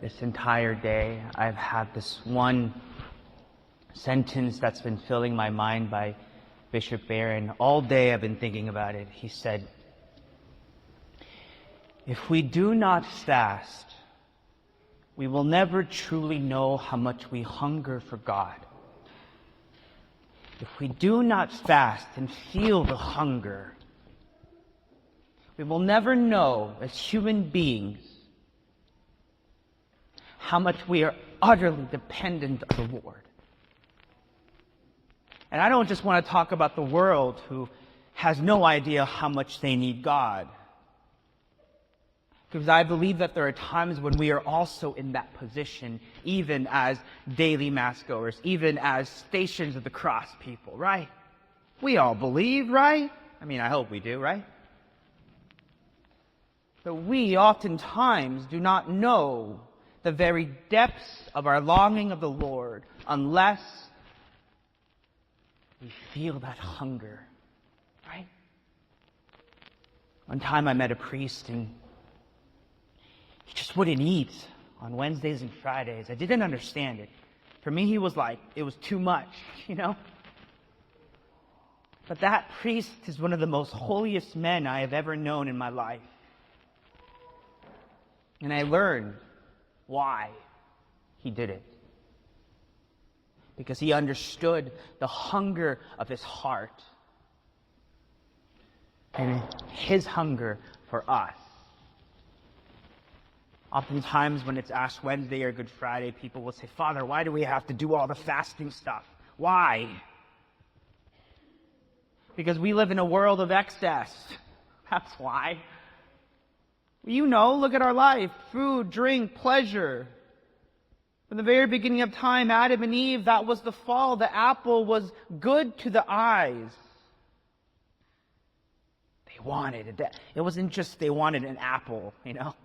This entire day, I've had this one sentence that's been filling my mind by Bishop Barron. All day I've been thinking about it. He said, "If we do not fast, we will never truly know how much we hunger for God. If we do not fast and feel the hunger, we will never know as human beings how much we are utterly dependent on the Lord." And I don't just want to talk about the world who has no idea how much they need God. Because I believe that there are times when we are also in that position, even as daily mass goers, even as Stations of the Cross people, right? We all believe, right? I mean, I hope we do, right? But we oftentimes do not know the very depths of our longing of the Lord unless we feel that hunger, right? One time I met a priest and he just wouldn't eat on Wednesdays and Fridays. I didn't understand it. For me, he was like, it was too much, you know? But that priest is one of the most holiest men I have ever known in my life. And I learned why he did it. Because he understood the hunger of his heart and his hunger for us. Oftentimes when it's Ash Wednesday or Good Friday, people will say, "Father, why do we have to do all the fasting stuff? Why?" Because we live in a world of excess. That's why. You know, look at our life. Food, drink, pleasure. From the very beginning of time, Adam and Eve, that was the fall. The apple was good to the eyes. They wanted it. It wasn't just they wanted an apple, you know.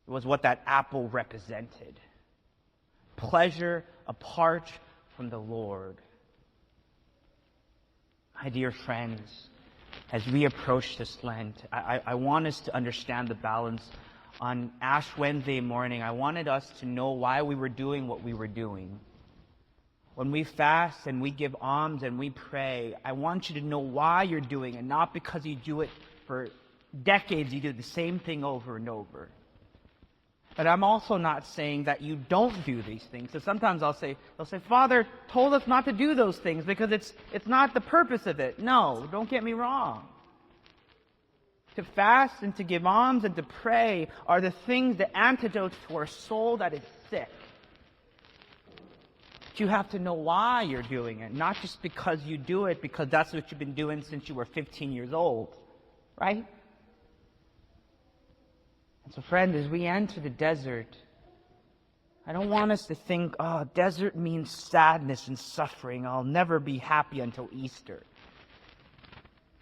It was what that apple represented. Pleasure apart from the Lord. My dear friends, as we approach this Lent, I want us to understand the balance. On Ash Wednesday morning, I wanted us to know why we were doing what we were doing. When we fast and we give alms and we pray, I want you to know why you're doing it, not because you do it for decades, you do the same thing over and over. But I'm also not saying that you don't do these things. So sometimes they'll say, "Father told us not to do those things because it's not the purpose of it." No, don't get me wrong. To fast and to give alms and to pray are the things, the antidotes to our soul that is sick. But you have to know why you're doing it, not just because you do it because that's what you've been doing since you were 15 years old, right? And so, friend, as we enter the desert, I don't want us to think, "Oh, desert means sadness and suffering. I'll never be happy until Easter."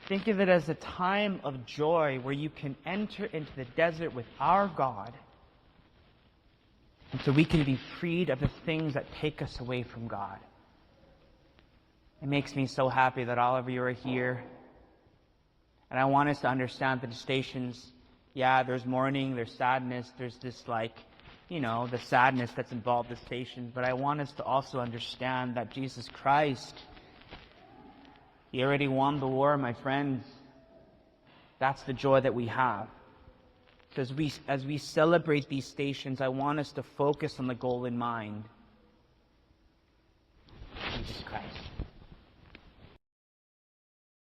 Think of it as a time of joy where you can enter into the desert with our God, and so we can be freed of the things that take us away from God. It makes me so happy that all of you are here. And I want us to understand that the Stations, yeah, there's mourning, there's sadness, there's this the sadness that's involved with Stations. But I want us to also understand that Jesus Christ, He already won the war, my friends. That's the joy that we have. So as we celebrate these Stations, I want us to focus on the goal in mind.